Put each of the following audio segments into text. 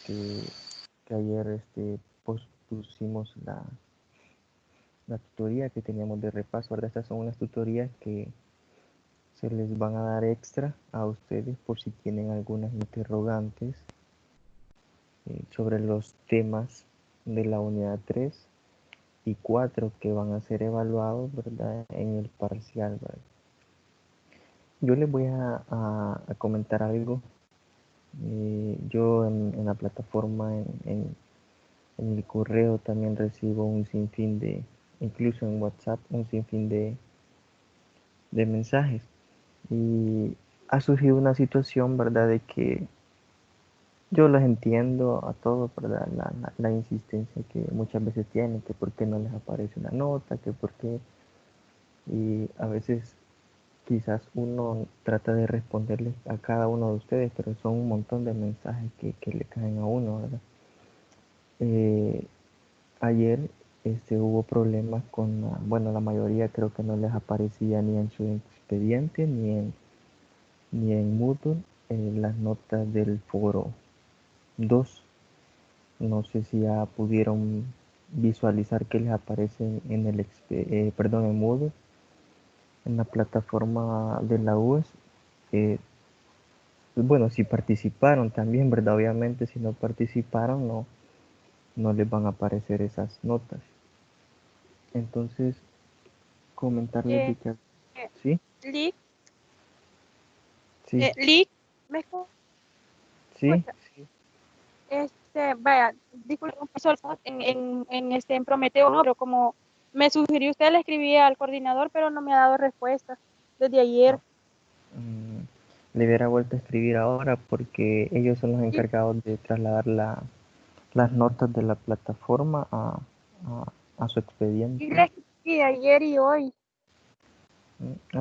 que ayer pusimos la tutoría que teníamos de repaso, ¿verdad? Estas son unas tutorías que se les van a dar extra a ustedes por si tienen algunas interrogantes sobre los temas de la unidad 3 y 4 que van a ser evaluados, ¿verdad? En el parcial, ¿verdad? Yo les voy a comentar algo. Yo en la plataforma, en mi correo también recibo un sinfín incluso en WhatsApp, un sinfín de mensajes. Y ha surgido una situación, ¿verdad? De que yo las entiendo a todos, ¿verdad? La insistencia que muchas veces tienen, que por qué no les aparece una nota, que por qué. Y a veces quizás uno trata de responderles a cada uno de ustedes, pero son un montón de mensajes que le caen a uno, ¿verdad? Ayer hubo problemas con, bueno, la mayoría creo que no les aparecía ni en su expediente ni en Moodle las notas del foro 2. No sé si ya pudieron visualizar que les aparecen perdón, en Moodle, en la plataforma de la UES. Bueno, si participaron también, ¿verdad? Obviamente, si no participaron, no les van a aparecer esas notas. Entonces, comentarles de Eh, que... eh, ¿Sí? Lick, Sí, Lick, ¿me escucha? sí, sí. Vaya, disculpe, en Prometeo, no, pero como me sugirió usted, le escribí al coordinador, pero no me ha dado respuesta desde Ah, ayer. le hubiera vuelto a escribir ahora porque ellos son los Y, encargados de trasladar las notas de la plataforma a su y expediente. le escribí ayer y hoy.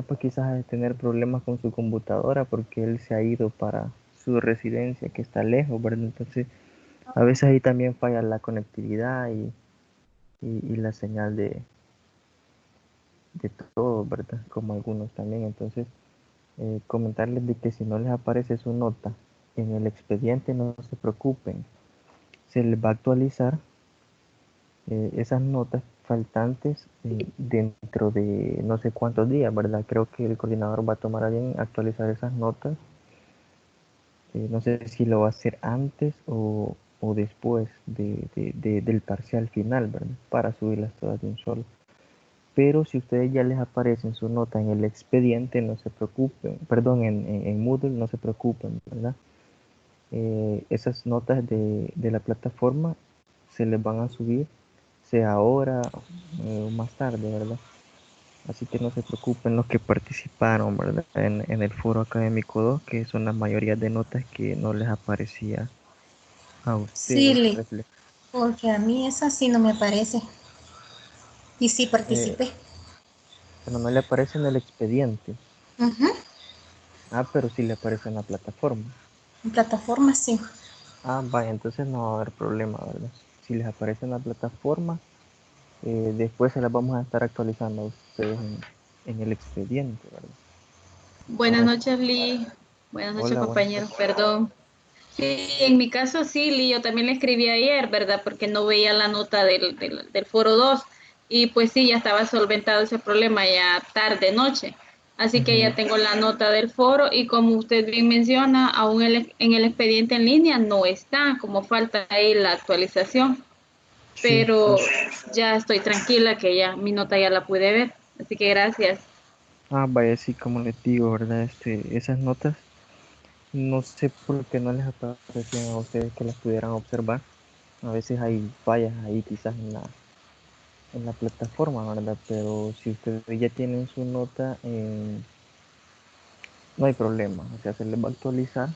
Pues quizás ha de tener problemas con su computadora porque él se ha ido para su residencia que está lejos, ¿verdad? Entonces, a veces ahí también falla la conectividad y la señal de todo, ¿verdad? Como algunos también. Entonces, comentarles de que si no les aparece su nota en el expediente, no se preocupen. Se les va a actualizar esas notas faltantes dentro de no sé cuántos días, ¿verdad? Creo que el coordinador va a tomar a bien actualizar esas notas. No sé si lo va a hacer antes o después del parcial final, ¿verdad? Para subirlas todas de un solo. Pero si ustedes ya les aparecen su nota en el expediente, no se preocupen, perdón, en Moodle, no se preocupen, ¿verdad? Esas notas de la plataforma se les van a subir, sea ahora o más tarde, ¿verdad? Así que no se preocupen los que participaron, ¿verdad? En el foro académico 2, que son la mayoría de notas que no les aparecía a Sí, ustedes. Lee, porque a mí esa sí no me aparece. Y sí Eh, participé. pero no le aparece en el expediente. Ujú. Pero sí le aparece en la plataforma. En plataforma sí. Vaya, entonces no va a haber problema, ¿verdad? Si les aparece en la plataforma, después se las vamos a estar actualizando a ustedes en el expediente, ¿verdad? Buenas Ahora sí. noches, Lee. Buenas noches, Hola, buenas compañeros. noches. Perdón. Sí, en mi caso sí, Lee, yo también le escribí ayer, ¿verdad? Porque no veía la nota del foro 2 y pues sí, ya estaba solventado ese problema ya tarde, noche. Así que ya Ujú. tengo la nota del foro y como usted bien menciona, aún en el expediente en línea no está, como falta ahí la actualización. Sí, Pero sí. ya estoy tranquila que ya mi nota ya la pude ver. Así que gracias. Vaya, sí, como les digo, ¿verdad? Esas notas, no sé por qué no les aparecían a ustedes que las pudieran observar. A veces hay fallas ahí quizás en la plataforma, ¿verdad? Pero si ustedes ya tienen su nota, no hay problema. O sea, se les va a actualizar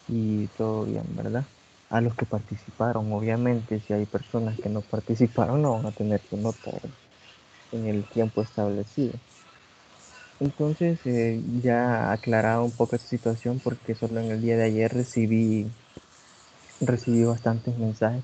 y todo bien, ¿verdad? A los que participaron, obviamente, si hay personas que no participaron, no van a tener su nota, ¿verdad? En el tiempo establecido. Entonces, ya aclarado un poco esta situación, porque solo en el día de ayer recibí bastantes mensajes.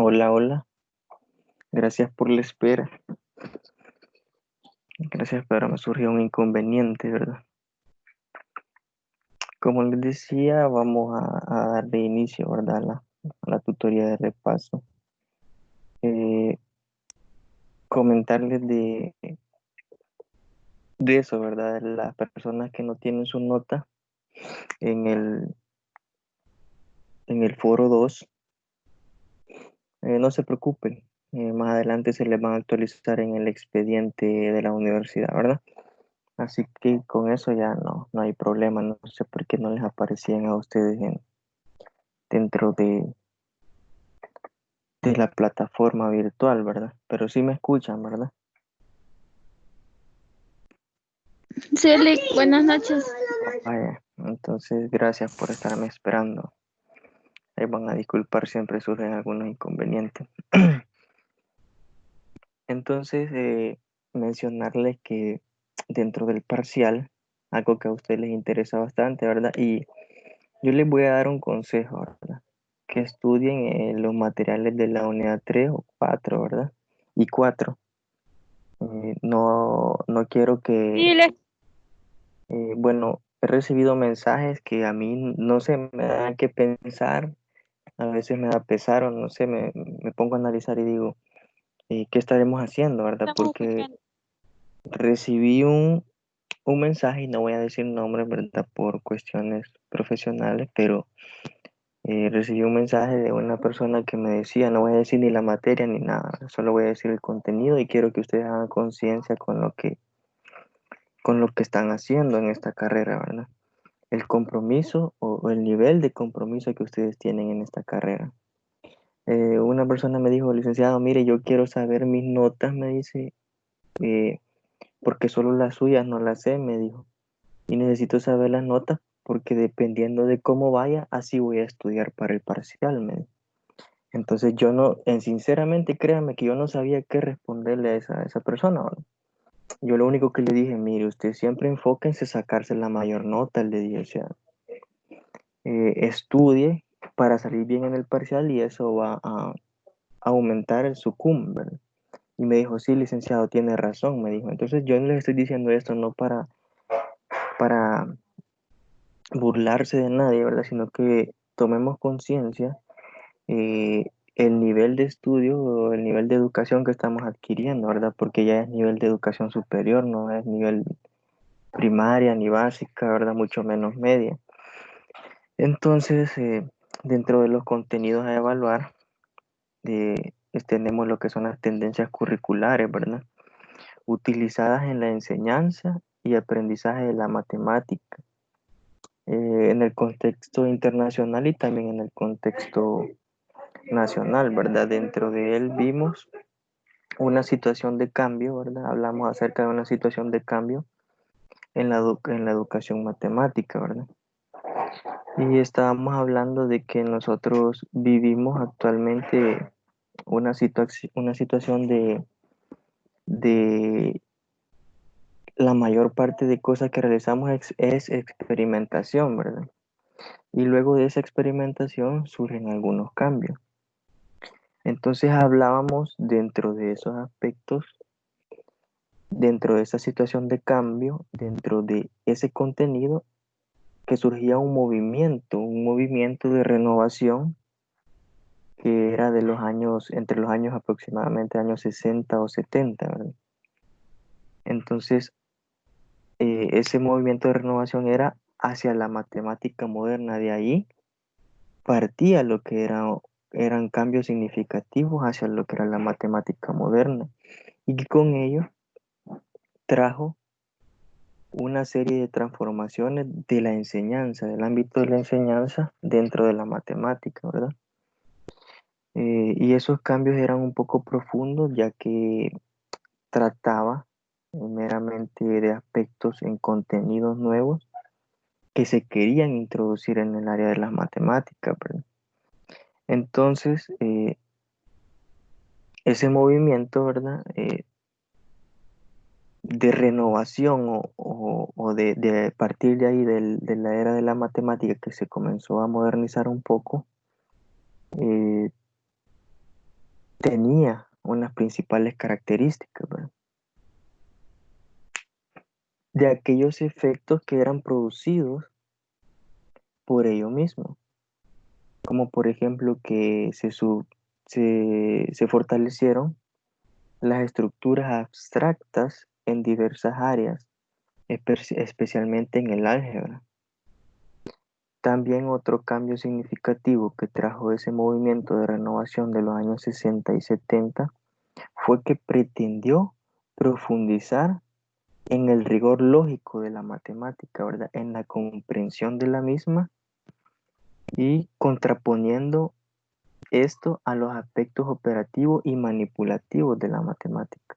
Hola, hola. Gracias por la espera. Gracias, pero me surgió un inconveniente, ¿verdad? Como les decía, vamos a darle inicio, ¿verdad? A la tutoría de repaso. Comentarles de eso, ¿verdad? Las personas que no tienen su nota en el foro 2, no se preocupen. Más adelante se les van a actualizar en el expediente de la universidad, ¿verdad? Así que con eso ya no hay problema. No sé por qué no les aparecían a ustedes dentro de la plataforma virtual, ¿verdad? Pero sí me escuchan, ¿verdad? Sí, Lick, buenas noches. Vaya, entonces gracias por estarme esperando. Ahí van a disculpar, siempre surgen algunos inconvenientes. Entonces, mencionarles que dentro del parcial, algo que a ustedes les interesa bastante, ¿verdad? Y yo les voy a dar un consejo, ¿verdad? Que estudien los materiales de la unidad 3 o 4, ¿verdad? Y 4. No quiero que, Sí, les bueno, he recibido mensajes que a mí no sé, me dan que pensar, a veces me da pesar o no sé, me pongo a analizar y digo, ¿qué estaremos haciendo, verdad? estamos Porque escuchando. recibí un mensaje, y no voy a decir nombres, ¿verdad? Por cuestiones profesionales, pero recibí un mensaje de una persona que me decía, no voy a decir ni la materia ni nada, solo voy a decir el contenido y quiero que ustedes hagan conciencia con lo que están haciendo en esta carrera, ¿verdad? El compromiso o el nivel de compromiso que ustedes tienen en esta carrera. Una persona me dijo, licenciado, mire, yo quiero saber mis notas, me dice, eh, porque solo las suyas no las sé, me dijo. Y necesito saber las notas porque dependiendo de cómo vaya, así voy a estudiar para el parcial, me dijo. Entonces yo no, sinceramente créanme que yo no sabía qué responderle a esa persona, ¿verdad? Yo lo único que le dije, mire, usted siempre enfóquense en sacarse la mayor nota, le dije, o sea, estudie para salir bien en el parcial y eso va a aumentar el sucum, ¿verdad? Y me dijo, sí, licenciado, tiene razón, me dijo. Entonces yo no les estoy diciendo esto no para burlarse de nadie, ¿verdad? Sino que tomemos conciencia el nivel de estudio o el nivel de educación que estamos adquiriendo, ¿verdad? Porque ya es nivel de educación superior, no es nivel primaria ni básica, ¿verdad? Mucho menos media. Entonces, dentro de los contenidos a evaluar, tenemos lo que son las tendencias curriculares, ¿verdad? Utilizadas en la enseñanza y aprendizaje de la matemática, en el contexto internacional y también en el contexto nacional, ¿verdad? Dentro de él vimos una situación de cambio, ¿verdad? Hablamos acerca de una situación de cambio en la educación matemática, ¿verdad? Y estábamos hablando de que nosotros vivimos actualmente una situación de la mayor parte de cosas que realizamos es experimentación, ¿verdad? Y luego de esa experimentación surgen algunos cambios. Entonces hablábamos dentro de esos aspectos, dentro de esa situación de cambio, dentro de ese contenido, que surgía un movimiento de renovación que era entre los años aproximadamente años 60 o 70, ¿verdad? Entonces, ese movimiento de renovación era hacia la matemática moderna. De ahí partía lo que eran cambios significativos hacia lo que era la matemática moderna. Y que con ello trajo una serie de transformaciones de la enseñanza, del ámbito de la enseñanza dentro de la matemática, ¿verdad? Y esos cambios eran un poco profundos, ya que trataba meramente de aspectos en contenidos nuevos que se querían introducir en el área de las matemáticas, ¿verdad? Entonces, ese movimiento, ¿verdad? De renovación o de partir de ahí de la era de la matemática que se comenzó a modernizar un poco, eh, tenía unas principales características, ¿verdad? De aquellos efectos que eran producidos por ello mismo, como por ejemplo que se fortalecieron las estructuras abstractas en diversas áreas, especialmente en el álgebra. También otro cambio significativo que trajo ese movimiento de renovación de los años 60 y 70 fue que pretendió profundizar en el rigor lógico de la matemática, ¿verdad? En la comprensión de la misma y contraponiendo esto a los aspectos operativos y manipulativos de la matemática.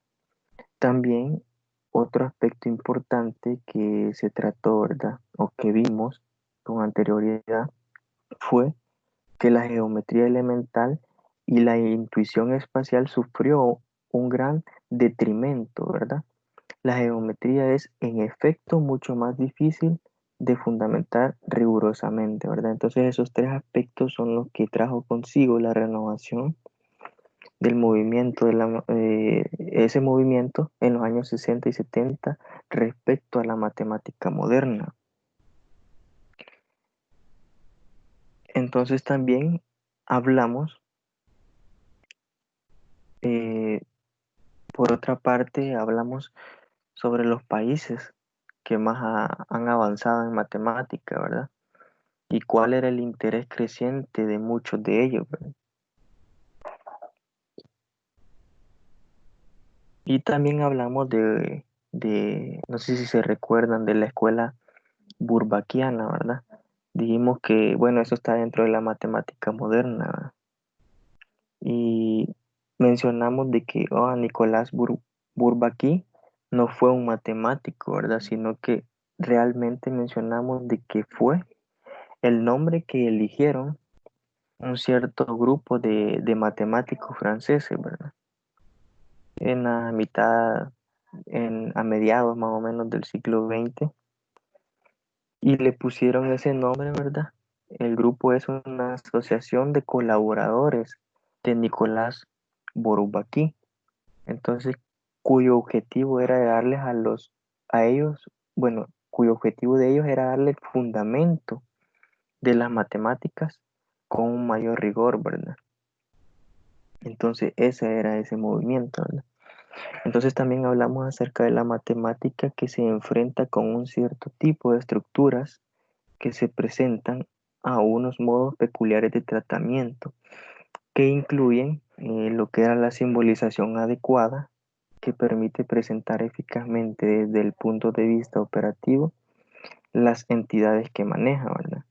También otro aspecto importante que se trató, ¿verdad? O que vimos con anterioridad fue que la geometría elemental y la intuición espacial sufrió un gran detrimento, ¿verdad? La geometría es en efecto mucho más difícil de fundamentar rigurosamente, ¿verdad? Entonces esos tres aspectos son los que trajo consigo la renovación del movimiento, ese movimiento en los años 60 y 70 respecto a la matemática moderna. Entonces también hablamos, eh, por otra parte, hablamos sobre los países que más han avanzado en matemática, ¿verdad? Y cuál era el interés creciente de muchos de ellos, ¿verdad? Y también hablamos no sé si se recuerdan, de la escuela Bourbackiana, ¿verdad? Dijimos que, bueno, eso está dentro de la matemática moderna, ¿verdad? Y mencionamos de que Nicolás Bourbaki no fue un matemático, ¿verdad? Sino que realmente mencionamos de que fue el nombre que eligieron un cierto grupo de matemáticos franceses, ¿verdad? En la mitad, a mediados más o menos del siglo XX, y le pusieron ese nombre, ¿verdad? El grupo es una asociación de colaboradores de Nicolás Bourbaki, entonces, cuyo objetivo era darles a ellos, bueno, cuyo objetivo de ellos era darle el fundamento de las matemáticas con un mayor rigor, ¿verdad? Entonces, ese era ese movimiento, ¿verdad? Entonces, también hablamos acerca de la matemática que se enfrenta con un cierto tipo de estructuras que se presentan a unos modos peculiares de tratamiento, que incluyen lo que era la simbolización adecuada, que permite presentar eficazmente desde el punto de vista operativo las entidades que maneja, ¿verdad?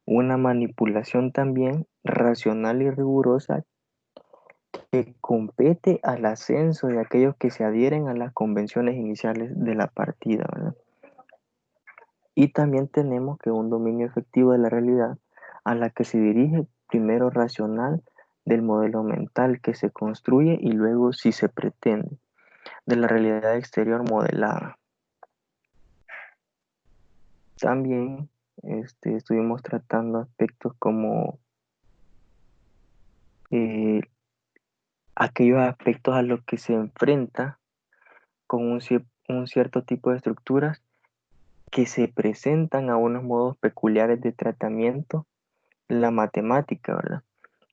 Una manipulación también racional y rigurosa que compete al ascenso de aquellos que se adhieren a las convenciones iniciales de la partida, ¿verdad? Y también tenemos que un dominio efectivo de la realidad a la que se dirige primero racional del modelo mental que se construye y luego, si se pretende, de la realidad exterior modelada. También estuvimos tratando aspectos como eh, aquellos aspectos a los que se enfrenta con un cierto tipo de estructuras que se presentan a unos modos peculiares de tratamiento, la matemática, ¿verdad?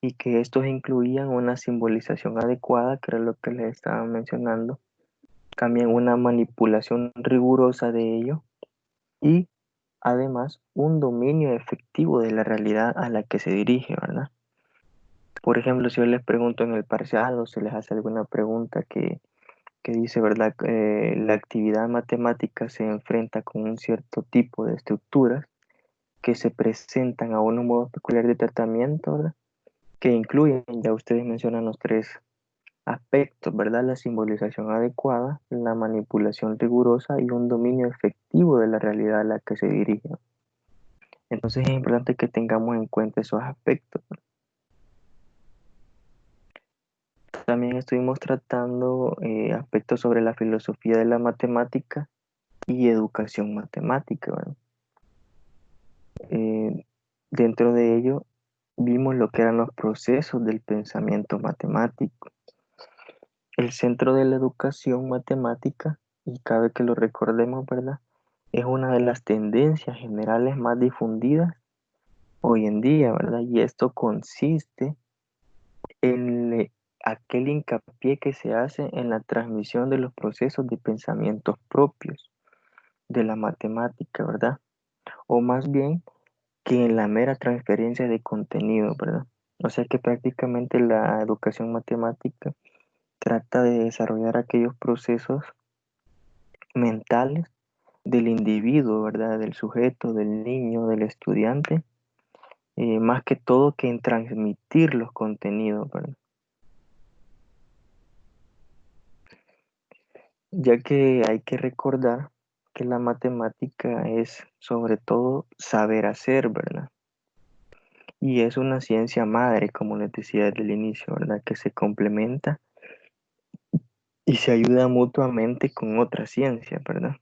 Y que estos incluían una simbolización adecuada, que era lo que les estaba mencionando, también una manipulación rigurosa de ello y además un dominio efectivo de la realidad a la que se dirige, ¿verdad? Por ejemplo, si yo les pregunto en el parcial o se les hace alguna pregunta que dice, ¿verdad? La actividad matemática se enfrenta con un cierto tipo de estructuras que se presentan a unos modos peculiares de tratamiento, ¿verdad? Que incluyen, ya ustedes mencionan los tres aspectos, ¿verdad? La simbolización adecuada, la manipulación rigurosa y un dominio efectivo de la realidad a la que se dirige. Entonces es importante que tengamos en cuenta esos aspectos. También estuvimos tratando aspectos sobre la filosofía de la matemática y educación matemática, ¿verdad? Dentro de ello vimos lo que eran los procesos del pensamiento matemático. El centro de la educación matemática, y cabe que lo recordemos, ¿verdad? Es una de las tendencias generales más difundidas hoy en día, ¿verdad? Y esto consiste en aquel hincapié que se hace en la transmisión de los procesos de pensamientos propios de la matemática, ¿verdad? O más bien que en la mera transferencia de contenido, ¿verdad? O sea que prácticamente la educación matemática trata de desarrollar aquellos procesos mentales del individuo, ¿verdad? Del sujeto, del niño, del estudiante, más que todo que en transmitir los contenidos, ¿verdad? Ya que hay que recordar que la matemática es sobre todo saber hacer, ¿verdad? Y es una ciencia madre, como les decía desde el inicio, ¿verdad? Que se complementa y se ayuda mutuamente con otras ciencias, ¿verdad?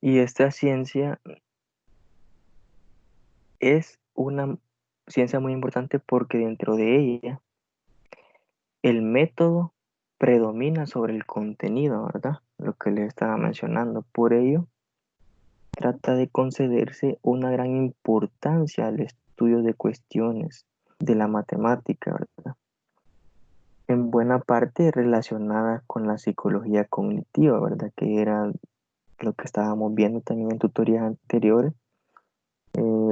Y esta ciencia es una ciencia muy importante porque dentro de ella el método predomina sobre el contenido, ¿verdad? Lo que les estaba mencionando. Por ello, trata de concederse una gran importancia al estudio de cuestiones de la matemática, ¿verdad? En buena parte relacionadas con la psicología cognitiva, ¿verdad? Que era lo que estábamos viendo también en tutorías anteriores,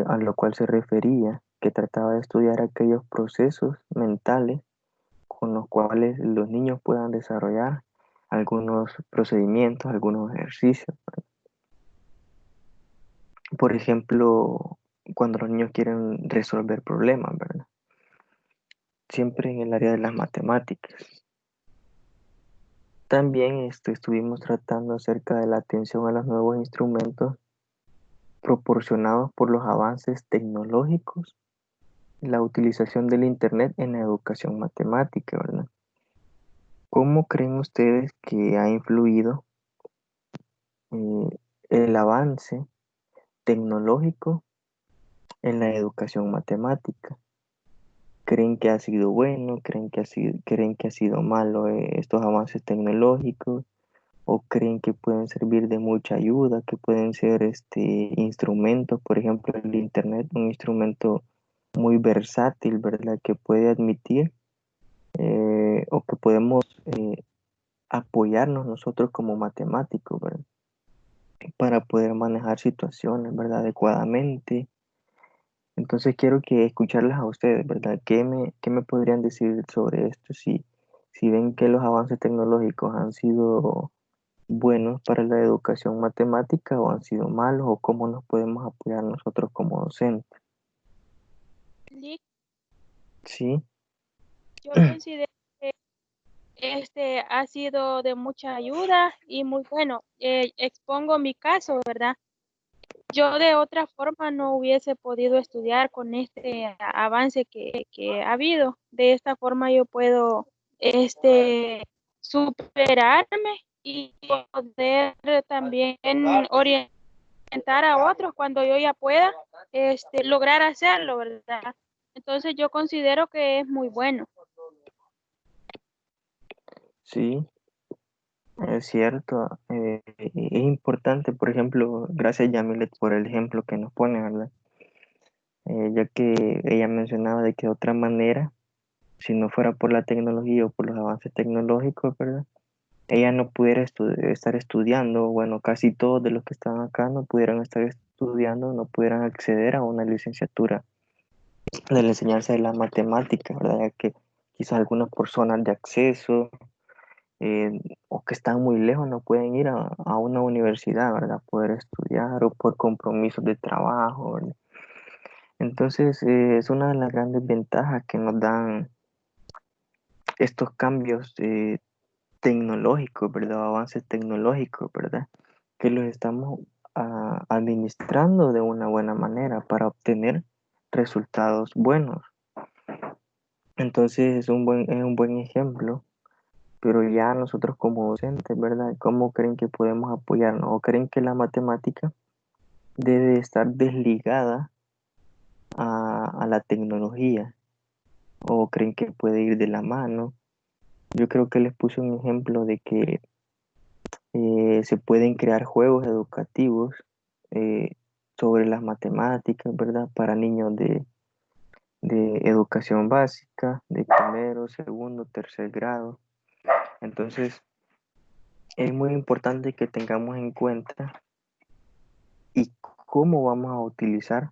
a lo cual se refería, que trataba de estudiar aquellos procesos mentales con los cuales los niños puedan desarrollar algunos procedimientos, algunos ejercicios. Por ejemplo, cuando los niños quieren resolver problemas, ¿verdad? Siempre en el área de las matemáticas. También estuvimos tratando acerca de la atención a los nuevos instrumentos proporcionados por los avances tecnológicos, la utilización del Internet en la educación matemática, ¿verdad? ¿Cómo creen ustedes que ha influido eh, el avance tecnológico en la educación matemática? ¿Creen que ha sido bueno? ¿Creen que ha sido malo estos avances tecnológicos? ¿O creen que pueden servir de mucha ayuda, que pueden ser instrumentos, por ejemplo, el Internet, un instrumento muy versátil, ¿verdad? Que puede admitir o que podemos apoyarnos nosotros como matemáticos, ¿verdad? Para poder manejar situaciones, ¿verdad? Adecuadamente. Entonces quiero que escucharlas a ustedes, ¿verdad? Qué me podrían decir sobre esto? Si ven que los avances tecnológicos han sido buenos para la educación matemática o han sido malos o cómo nos podemos apoyar nosotros como docentes. Lick, Sí, yo considero que este ha sido de mucha ayuda y muy bueno. Expongo mi caso, ¿verdad? Yo de otra forma no hubiese podido estudiar con este avance que ha habido. De esta forma yo puedo superarme y poder también orientar a otros cuando yo ya pueda lograr hacerlo, ¿verdad? Entonces yo considero que es muy bueno. sí, es cierto. Es importante, por ejemplo, gracias Yamilet por el ejemplo que nos pone, ¿verdad? Ya que ella mencionaba de que de otra manera, si no fuera por la tecnología o por los avances tecnológicos, ¿verdad? Ella no pudiera estar estudiando, bueno, casi todos de los que están acá no pudieran estar estudiando, no pudieran acceder a una licenciatura de la enseñanza de la matemática, ¿verdad? Ya que quizás algunas personas de acceso o que están muy lejos no pueden ir a una universidad, ¿verdad? Poder estudiar o por compromisos de trabajo, ¿verdad? Entonces, es una de las grandes ventajas que nos dan estos cambios tecnológicos, ¿verdad? Avances tecnológicos, ¿verdad? Que los estamos administrando de una buena manera para obtener resultados buenos. Entonces es un buen ejemplo, pero ya nosotros como docentes, ¿verdad? ¿Cómo creen que podemos apoyarnos? ¿O creen que la matemática debe estar desligada a la tecnología? ¿O creen que puede ir de la mano? Yo creo que les puse un ejemplo de que se pueden crear juegos educativos eh, sobre las matemáticas, ¿verdad? Para niños de educación básica, de primero, segundo, tercer grado. Entonces, es muy importante que tengamos en cuenta y cómo vamos a utilizar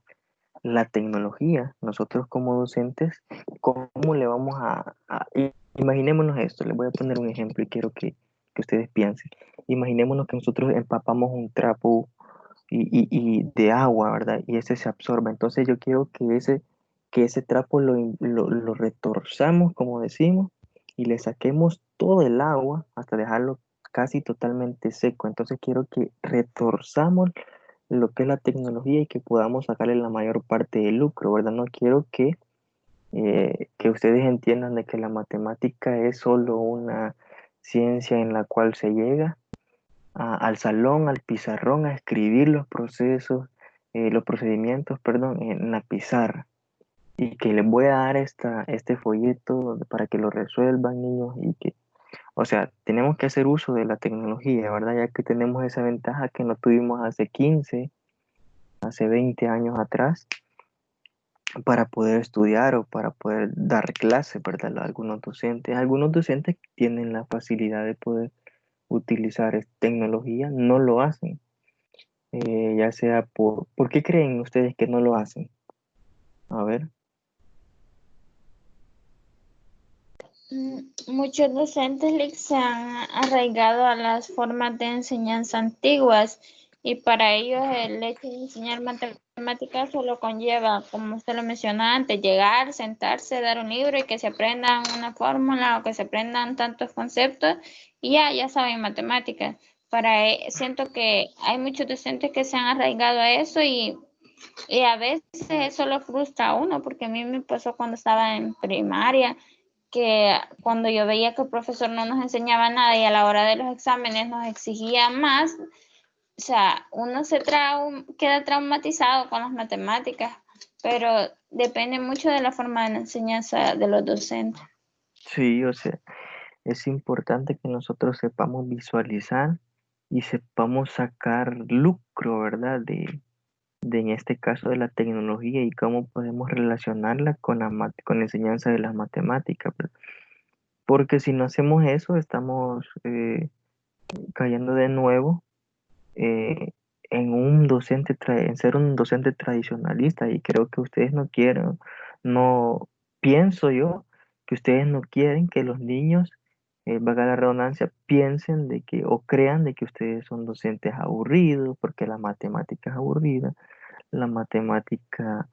la tecnología. Nosotros como docentes, ¿cómo le vamos imaginémonos esto, les voy a poner un ejemplo y quiero que ustedes piensen. Imaginémonos que nosotros empapamos un trapo y de agua, ¿verdad? Y ese se absorbe. Entonces yo quiero que ese trapo lo retorzamos, como decimos, y le saquemos todo el agua hasta dejarlo casi totalmente seco. Entonces quiero que retorzamos lo que es la tecnología y que podamos sacarle la mayor parte del lucro, ¿verdad? No quiero que ustedes entiendan de que la matemática es solo una ciencia en la cual se llega al salón, al pizarrón, a escribir los procesos, los procedimientos, perdón, en la pizarra. Y que les voy a dar este folleto para que lo resuelvan, niños, y que, o sea, tenemos que hacer uso de la tecnología, ¿verdad? Ya que tenemos esa ventaja que no tuvimos hace 15, hace 20 años atrás, para poder estudiar o para poder dar clases, ¿verdad? Algunos docentes tienen la facilidad de poder utilizar tecnología, no lo hacen, ya sea ¿por qué creen ustedes que no lo hacen? A ver. Muchos docentes se han arraigado a las formas de enseñanza antiguas y para ellos el hecho de enseñar matemáticas solo conlleva, como usted lo mencionó antes, llegar, sentarse, dar un libro y que se aprendan una fórmula o que se aprendan tantos conceptos y ya saben matemáticas. Siento que hay muchos docentes que se han arraigado a eso y a veces eso lo frustra a uno, porque a mí me pasó cuando estaba en primaria que cuando yo veía que el profesor no nos enseñaba nada y a la hora de los exámenes nos exigía más, o sea, uno queda traumatizado con las matemáticas, pero depende mucho de la forma de la enseñanza de los docentes. Sí, o sea, es importante que nosotros sepamos visualizar y sepamos sacar lucro, ¿verdad? De en este caso de la tecnología y cómo podemos relacionarla con la enseñanza de las matemáticas, ¿verdad? Porque si no hacemos eso, estamos cayendo de nuevo eh, en ser un docente tradicionalista y creo que ustedes no quieren, no pienso yo que ustedes no quieren que los niños, valga la redundancia, piensen de que o crean de que ustedes son docentes aburridos porque la matemática es aburrida, la matemática,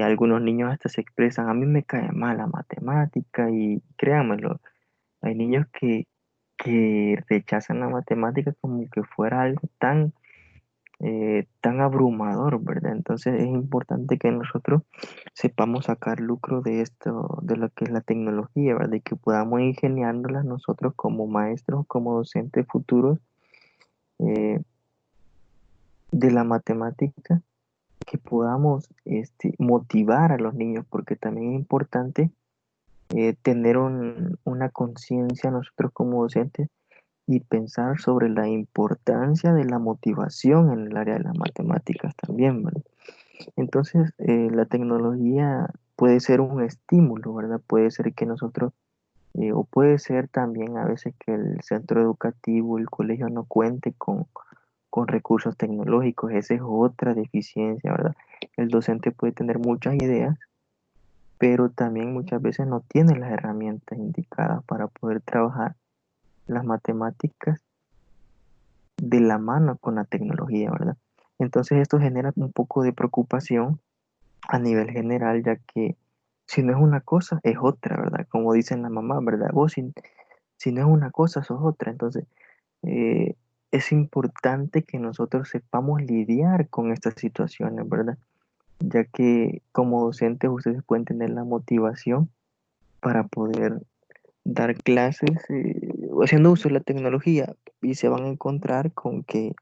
algunos niños hasta se expresan, a mí me cae mal la matemática y créanmelo, hay niños que rechazan la matemática como que fuera algo tan abrumador, ¿verdad? Entonces es importante que nosotros sepamos sacar lucro de esto, de lo que es la tecnología, ¿verdad? Y que podamos ingeniárnosla nosotros como maestros, como docentes futuros de la matemática, que podamos motivar a los niños, porque también es importante tener una conciencia nosotros como docentes y pensar sobre la importancia de la motivación en el área de las matemáticas también, ¿verdad? Entonces, la tecnología puede ser un estímulo, ¿verdad? Puede ser que nosotros, o puede ser también a veces que el centro educativo, el colegio no cuente con recursos tecnológicos. Esa es otra deficiencia, ¿verdad? El docente puede tener muchas ideas, pero también muchas veces no tiene las herramientas indicadas para poder trabajar las matemáticas de la mano con la tecnología, ¿verdad? Entonces esto genera un poco de preocupación a nivel general, ya que si no es una cosa, es otra, ¿verdad? Como dicen la mamá, ¿verdad? Vos si no es una cosa, sos otra. Entonces, eh, es importante que nosotros sepamos lidiar con estas situaciones, ¿verdad? Ya que como docentes ustedes pueden tener la motivación para poder dar clases haciendo uso de la tecnología y se van a encontrar con que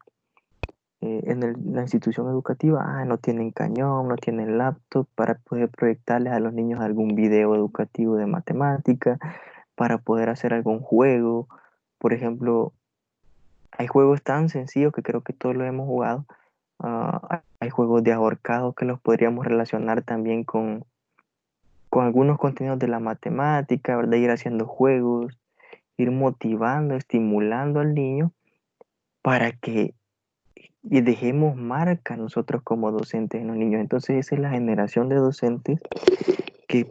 la institución educativa, no tienen cañón, no tienen laptop para poder proyectarles a los niños algún video educativo de matemática, para poder hacer algún juego. Por ejemplo, hay juegos tan sencillos que creo que todos los hemos jugado. Hay juegos de ahorcado que los podríamos relacionar también con algunos contenidos de la matemática, ¿verdad? Ir haciendo juegos, ir motivando, estimulando al niño para que dejemos marca nosotros como docentes en los niños. Entonces esa es la generación de docentes que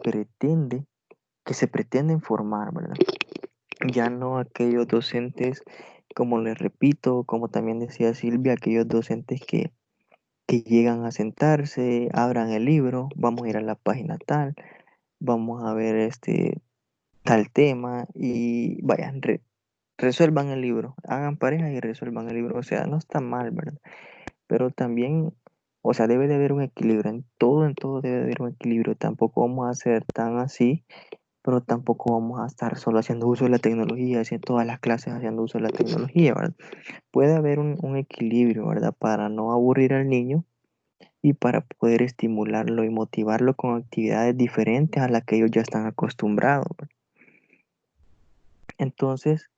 se pretenden formar, ¿verdad? Ya no aquellos docentes, como les repito, como también decía Silvia, aquellos docentes que llegan a sentarse, abran el libro, vamos a ir a la página tal, vamos a ver tal tema y vayan, resuelvan el libro, hagan pareja y resuelvan el libro. O sea, no está mal, ¿verdad? Pero también, o sea, debe de haber un equilibrio, en todo debe de haber un equilibrio. Tampoco vamos a ser tan así, pero tampoco vamos a estar solo haciendo uso de la tecnología, haciendo todas las clases haciendo uso de la tecnología, ¿verdad? Puede haber un equilibrio, ¿verdad? Para no aburrir al niño y para poder estimularlo y motivarlo con actividades diferentes a las que ellos ya están acostumbrados, ¿verdad? Entonces,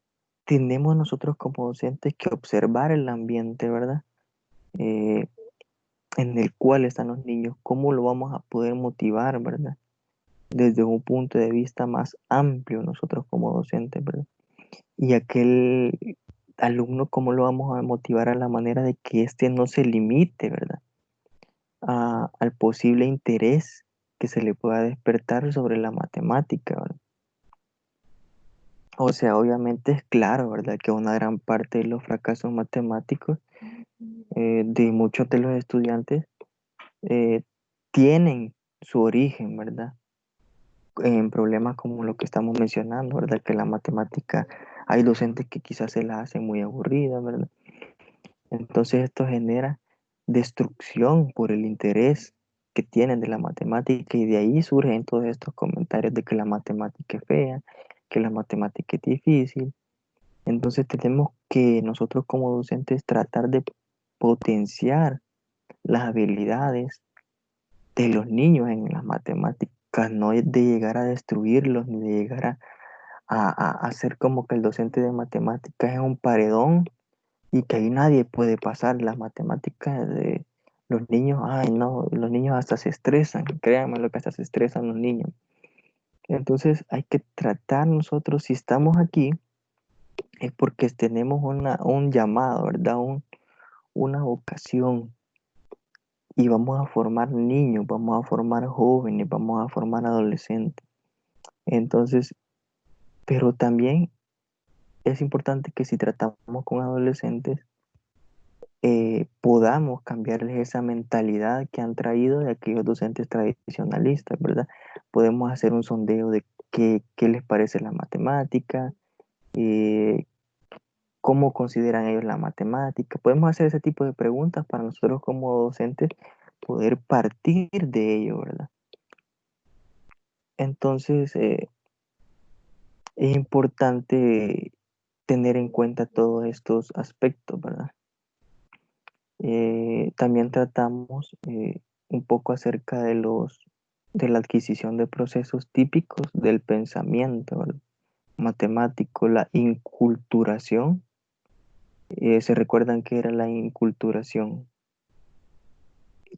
tenemos nosotros como docentes que observar el ambiente, ¿verdad? Eh, en el cual están los niños, cómo lo vamos a poder motivar, ¿verdad? Desde un punto de vista más amplio nosotros como docentes, ¿verdad? Y aquel alumno, cómo lo vamos a motivar a la manera de que éste no se limite, ¿verdad? Al posible interés que se le pueda despertar sobre la matemática, ¿verdad? O sea, obviamente es claro, ¿verdad? Que una gran parte de los fracasos matemáticos de muchos de los estudiantes eh, tienen su origen, ¿verdad? En problemas como lo que estamos mencionando, ¿verdad? Que la matemática, hay docentes que quizás se la hacen muy aburrida, ¿verdad? Entonces esto genera destrucción por el interés que tienen de la matemática y de ahí surgen todos estos comentarios de que la matemática es fea, que la matemática es difícil. Entonces tenemos que nosotros como docentes tratar de potenciar las habilidades de los niños en las matemáticas, no es de llegar a destruirlos ni de llegar a hacer como que el docente de matemáticas es un paredón y que ahí nadie puede pasar las matemáticas de los niños. Ay, no, los niños hasta se estresan, créanme lo que hasta se estresan los niños. Entonces hay que tratar nosotros, si estamos aquí, es porque tenemos un llamado, ¿verdad? Una vocación y vamos a formar niños, vamos a formar jóvenes, vamos a formar adolescentes. Entonces, pero también es importante que si tratamos con adolescentes, podamos cambiarles esa mentalidad que han traído de aquellos docentes tradicionalistas, ¿verdad? Podemos hacer un sondeo de qué les parece la matemática, eh, cómo consideran ellos la matemática. Podemos hacer ese tipo de preguntas para nosotros como docentes poder partir de ello, ¿verdad? Entonces, es importante tener en cuenta todos estos aspectos, ¿verdad? También tratamos un poco acerca de la adquisición de procesos típicos del pensamiento, ¿verdad? Matemático, la inculturación. ¿Se recuerdan qué era la inculturación?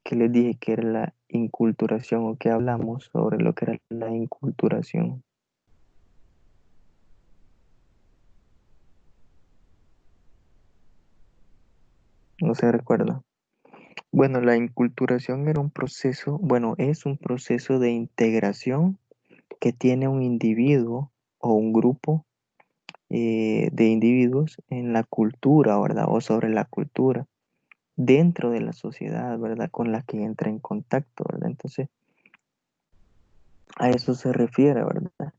¿Qué les dije que era la inculturación o qué hablamos sobre lo que era la inculturación? No se recuerda. Bueno, la inculturación era un proceso, bueno, es un proceso de integración que tiene un individuo o un grupo de individuos en la cultura, ¿verdad? O sobre la cultura, dentro de la sociedad, ¿verdad? Con la que entra en contacto, ¿verdad? Entonces, a eso se refiere, ¿verdad?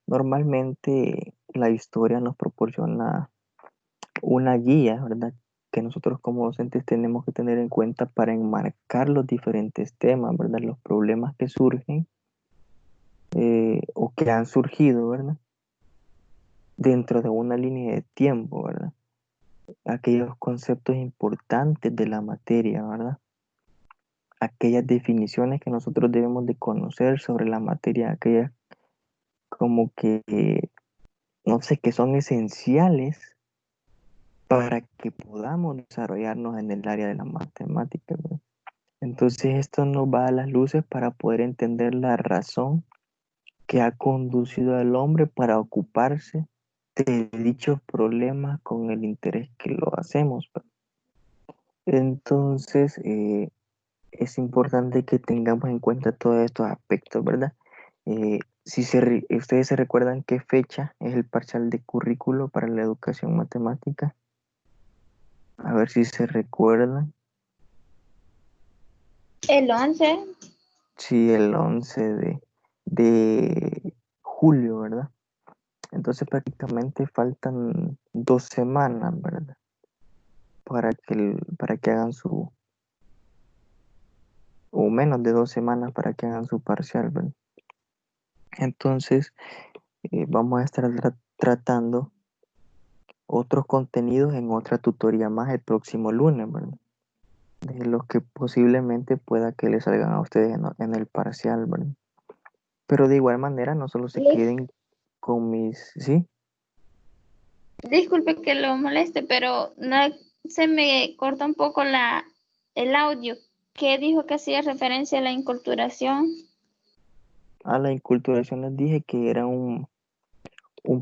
Normalmente la historia nos proporciona una guía, ¿verdad? Que nosotros como docentes tenemos que tener en cuenta para enmarcar los diferentes temas, ¿verdad? Los problemas que surgen o que han surgido, ¿verdad? Dentro de una línea de tiempo, ¿verdad? aquellos conceptos importantes de la materia, ¿verdad? Aquellas definiciones que nosotros debemos de conocer sobre la materia, aquellas como que, no sé, que son esenciales para que podamos desarrollarnos en el área de la matemática, ¿verdad? Entonces esto nos va a las luces para poder entender la razón que ha conducido al hombre para ocuparse de dichos problemas con el interés que lo hacemos, ¿verdad? Entonces, es importante que tengamos en cuenta todos estos aspectos, ¿verdad? Si ustedes se recuerdan qué fecha es el parcial de currículo para la educación matemática, a ver si se recuerdan. El 11. Sí, el 11 de julio, ¿verdad? Entonces prácticamente faltan 2 semanas, ¿verdad? Para que hagan o menos de 2 semanas para que hagan su parcial, ¿verdad? Entonces, vamos a estar tratando otros contenidos en otra tutoría más el próximo lunes, ¿verdad? De los que posiblemente pueda que les salgan a ustedes en el parcial, ¿verdad? Pero de igual manera, no solo se queden con ¿sí? Disculpe que lo moleste, pero no se me corta un poco el audio. ¿Qué dijo que hacía referencia a la inculturación? A la inculturación les dije que era un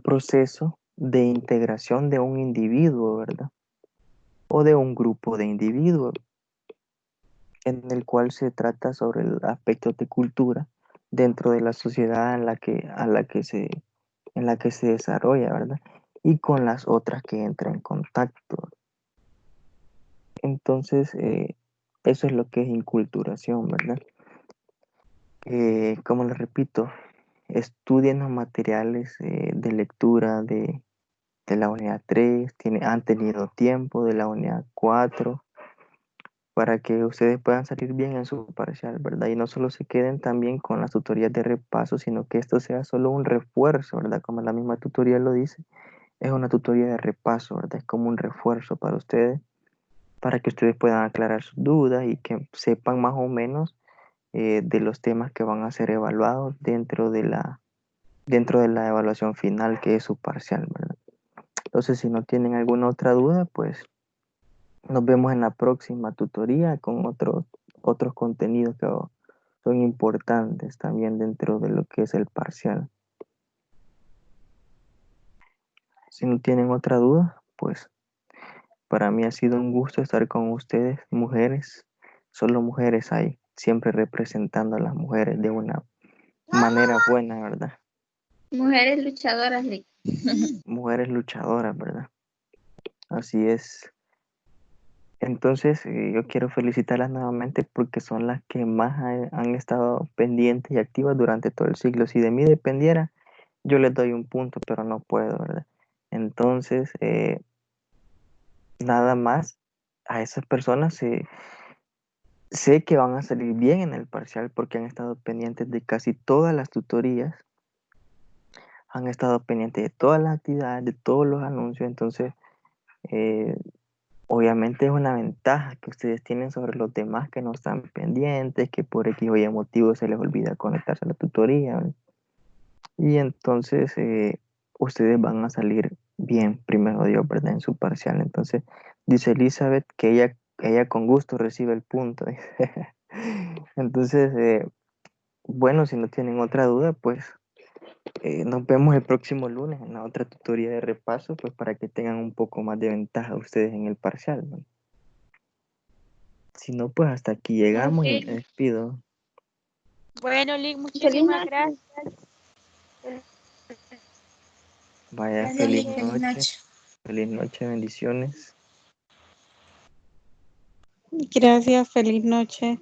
proceso de integración de un individuo, ¿verdad? O de un grupo de individuos, en el cual se trata sobre el aspecto de cultura dentro de la sociedad en la que se desarrolla, ¿verdad? Y con las otras que entra en contacto. Entonces, eso es lo que es inculturación, ¿verdad? Como les repito, estudien los materiales de lectura de la unidad 3, han tenido tiempo de la unidad 4, para que ustedes puedan salir bien en su parcial, ¿verdad? Y no solo se queden también con las tutorías de repaso, sino que esto sea solo un refuerzo, ¿verdad? Como la misma tutoría lo dice, es una tutoría de repaso, ¿verdad? Es como un refuerzo para ustedes, para que ustedes puedan aclarar sus dudas y que sepan más o menos de los temas que van a ser evaluados dentro de la evaluación final, que es su parcial, ¿verdad? Entonces, si no tienen alguna otra duda, pues nos vemos en la próxima tutoría con otros contenidos que son importantes también dentro de lo que es el parcial. Si no tienen otra duda, pues para mí ha sido un gusto estar con ustedes, mujeres. Solo mujeres hay, siempre representando a las mujeres de una manera buena, ¿verdad? Mujeres luchadoras, Lick. Mujeres luchadoras, ¿verdad? Así es. Entonces, yo quiero felicitarlas nuevamente porque son las que más han estado pendientes y activas durante todo el ciclo. Si de mí dependiera, yo les doy un punto, pero no puedo, ¿verdad? Entonces, nada más a esas personas sé que van a salir bien en el parcial porque han estado pendientes de casi todas las tutorías, han estado pendientes de todas las actividades, de todos los anuncios. Entonces, eh, obviamente es una ventaja que ustedes tienen sobre los demás que no están pendientes, que por X o Y motivo se les olvida conectarse a la tutoría, ¿verdad? Y entonces ustedes van a salir bien, primero Dios, ¿verdad? En su parcial. Entonces dice Elizabeth que ella con gusto recibe el punto. Entonces, bueno, si no tienen otra duda, pues nos vemos el próximo lunes en la otra tutoría de repaso, pues para que tengan un poco más de ventaja ustedes en el parcial, ¿no? Si no, pues hasta aquí llegamos y me Ok. despido. Bueno, Lick, Feliz muchísimas noche. gracias. Vaya, Gracias, feliz Lick. Feliz noche. noche. Feliz noche, bendiciones. Gracias, feliz noche.